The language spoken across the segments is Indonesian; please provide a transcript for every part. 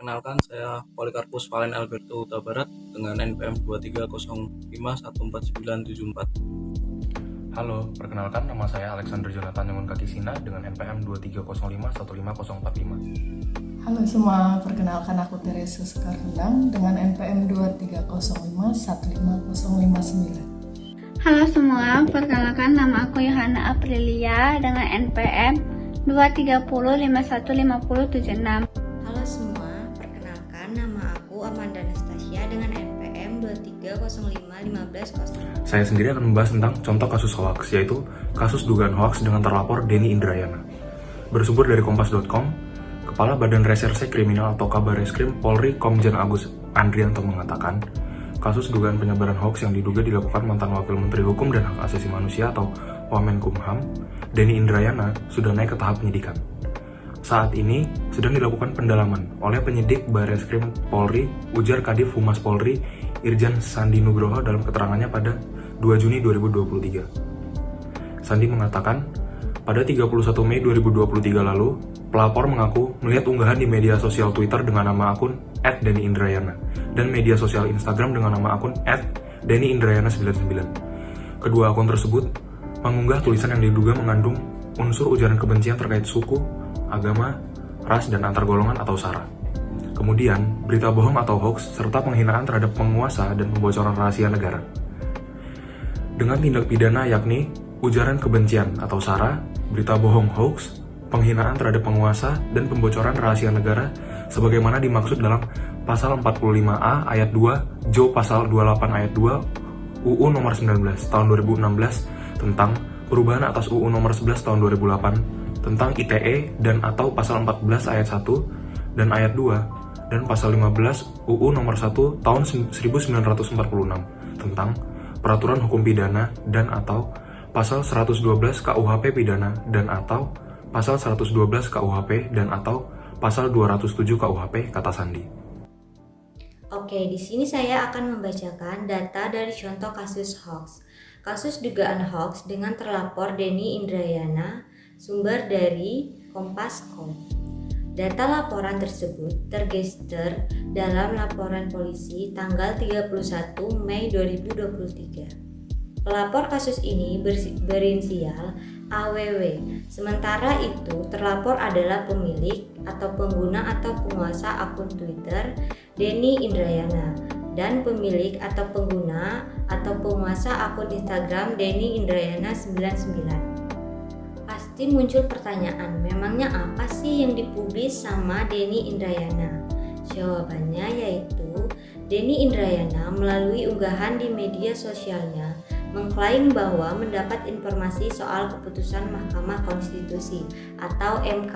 Perkenalkan, saya Polikarpus Valen Alberto Huta Barat dengan NPM 230514974. Halo, perkenalkan nama saya Alexander Jonathan Nungun Kakisina dengan NPM 230515045. Halo semua, perkenalkan aku Teresa Sekardang dengan NPM 230515059. Halo semua, perkenalkan nama aku Yohana Aprilia dengan NPM 230515076. Halo semua, perkenalkan nama aku Amanda Anastasia dengan NPM 2305150. Saya sendiri akan membahas tentang contoh kasus hoax, yaitu kasus dugaan hoax dengan terlapor Denny Indrayana. Bersumber dari kompas.com, Kepala Badan Reserse Kriminal atau Kabareskrim Polri Komjen Agus Andrianto mengatakan, kasus dugaan penyebaran hoax yang diduga dilakukan mantan Wakil Menteri Hukum dan Hak Asasi Manusia atau Wamenkumham, Denny Indrayana, sudah naik ke tahap penyidikan. Saat ini sedang dilakukan pendalaman oleh penyidik Bareskrim Polri, ujar Kadif Humas Polri, Irjen Sandi Nugroho dalam keterangannya pada 2 Juni 2023. Sandi mengatakan, pada 31 Mei 2023 lalu, pelapor mengaku melihat unggahan di media sosial Twitter dengan nama akun @dennyindrayana dan media sosial Instagram dengan nama akun @dennyindrayana99. Kedua akun tersebut mengunggah tulisan yang diduga mengandung unsur ujaran kebencian terkait suku, agama, ras, dan antar golongan atau SARA. Kemudian, berita bohong atau hoax serta penghinaan terhadap penguasa dan pembocoran rahasia negara. Dengan tindak pidana yakni ujaran kebencian atau SARA, berita bohong hoax, penghinaan terhadap penguasa, dan pembocoran rahasia negara sebagaimana dimaksud dalam Pasal 45A ayat 2 Jo Pasal 28 ayat 2 UU nomor 19 tahun 2016 tentang perubahan atas UU nomor 11 tahun 2008 tentang ITE dan atau Pasal 14 ayat 1 dan ayat 2 dan Pasal 15 UU nomor 1 tahun 1946 tentang peraturan hukum pidana dan atau Pasal 112 KUHP pidana dan atau Pasal 112 KUHP dan atau Pasal 207 KUHP, kata Sandi. Oke, di sini saya akan membacakan data dari contoh kasus hoax. Kasus dugaan hoax dengan terlapor Denny Indrayana, sumber dari Kompas.com. Data laporan tersebut terregister dalam laporan polisi tanggal 31 Mei 2023. Pelapor kasus ini berinisial AWW. Sementara itu, terlapor adalah pemilik atau pengguna atau penguasa akun Twitter Denny Indrayana dan pemilik atau pengguna atau penguasa akun Instagram Denny Indrayana 99. Pasti muncul pertanyaan, memangnya apa sih yang dipublis sama Denny Indrayana? Jawabannya yaitu Denny Indrayana melalui unggahan di media sosialnya mengklaim bahwa mendapat informasi soal keputusan Mahkamah Konstitusi atau MK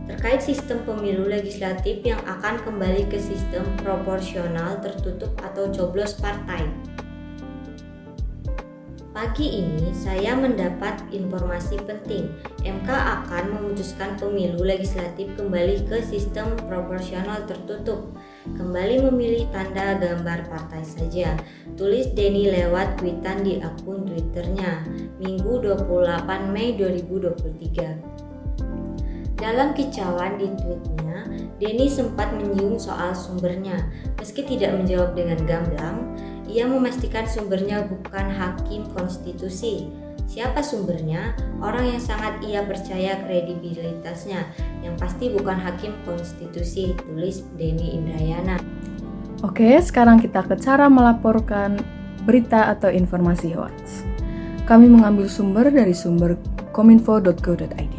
terkait sistem pemilu legislatif yang akan kembali ke sistem proporsional tertutup atau coblos partai. Pagi ini saya mendapat informasi penting. MK akan memutuskan pemilu legislatif kembali ke sistem proporsional tertutup. Kembali memilih tanda gambar partai saja, tulis Denny lewat tweetan di akun Twitternya Minggu 28 Mei 2023. Dalam kicauan di tweetnya, Denny sempat menyinggung soal sumbernya. Meski tidak menjawab dengan gamblang, ia memastikan sumbernya bukan hakim konstitusi. Siapa sumbernya? Orang yang sangat ia percaya kredibilitasnya, yang pasti bukan hakim konstitusi, tulis Denny Indrayana. Oke, sekarang kita ke cara melaporkan berita atau informasi hoax. Kami mengambil sumber dari sumber kominfo.go.id.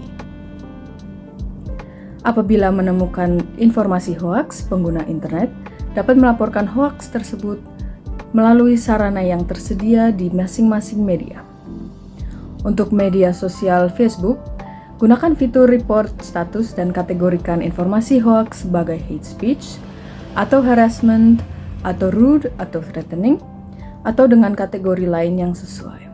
Apabila menemukan informasi hoax, pengguna internet dapat melaporkan hoax tersebut melalui sarana yang tersedia di masing-masing media. Untuk media sosial Facebook, gunakan fitur report status dan kategorikan informasi hoax sebagai hate speech, atau harassment, atau rude, atau threatening, atau dengan kategori lain yang sesuai.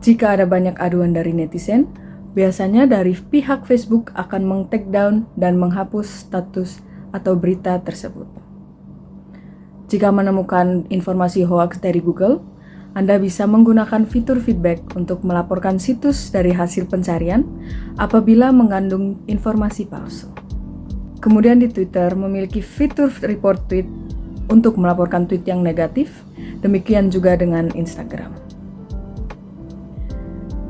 Jika ada banyak aduan dari netizen, biasanya dari pihak Facebook akan meng-take down dan menghapus status atau berita tersebut. Jika menemukan informasi hoax dari Google, Anda bisa menggunakan fitur feedback untuk melaporkan situs dari hasil pencarian apabila mengandung informasi palsu. Kemudian di Twitter memiliki fitur report tweet untuk melaporkan tweet yang negatif, demikian juga dengan Instagram.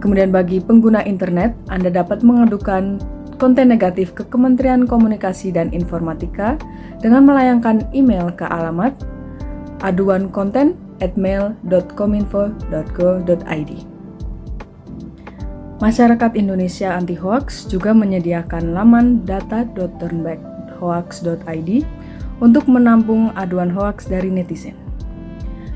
Kemudian bagi pengguna internet, Anda dapat mengadukan konten negatif ke Kementerian Komunikasi dan Informatika dengan melayangkan email ke alamat aduankonten@mail.kominfo.go.id. Masyarakat Indonesia Anti Hoax juga menyediakan laman data.turnbackhoax.id untuk menampung aduan hoax dari netizen.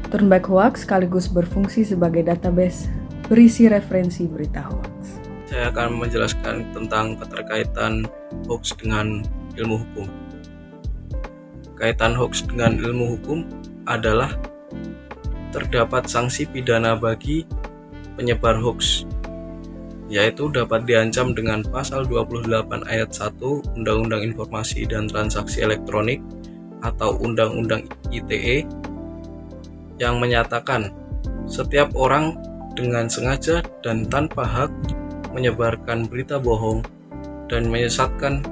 Turnback Hoax sekaligus berfungsi sebagai database berisi referensi berita hoax. Saya akan menjelaskan tentang keterkaitan hoax dengan ilmu hukum. Kaitan hoax dengan ilmu hukum adalah terdapat sanksi pidana bagi penyebar hoax, yaitu dapat diancam dengan pasal 28 ayat 1 Undang-Undang Informasi dan Transaksi Elektronik atau Undang-Undang ITE yang menyatakan setiap orang dengan sengaja dan tanpa hak menyebarkan berita bohong dan menyesatkan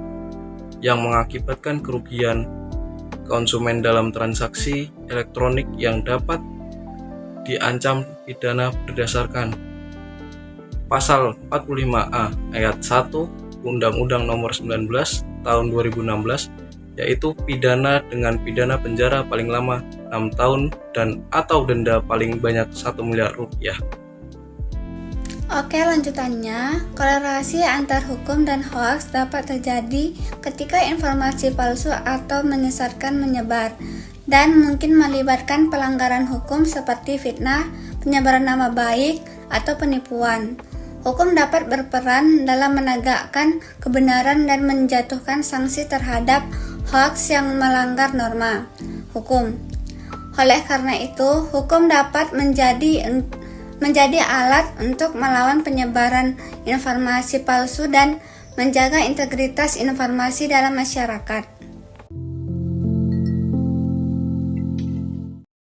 yang mengakibatkan kerugian konsumen dalam transaksi elektronik yang dapat diancam pidana berdasarkan Pasal 45A ayat 1 Undang-Undang Nomor 19 Tahun 2016, yaitu pidana dengan pidana penjara paling lama 6 tahun dan atau denda paling banyak 1 miliar rupiah. Oke, lanjutannya, korelasi antar hukum dan hoaks dapat terjadi ketika informasi palsu atau menyesatkan menyebar dan mungkin melibatkan pelanggaran hukum seperti fitnah, penyebaran nama baik, atau penipuan. Hukum dapat berperan dalam menegakkan kebenaran dan menjatuhkan sanksi terhadap hoaks yang melanggar norma hukum. Oleh karena itu, hukum dapat menjadi alat untuk melawan penyebaran informasi palsu dan menjaga integritas informasi dalam masyarakat.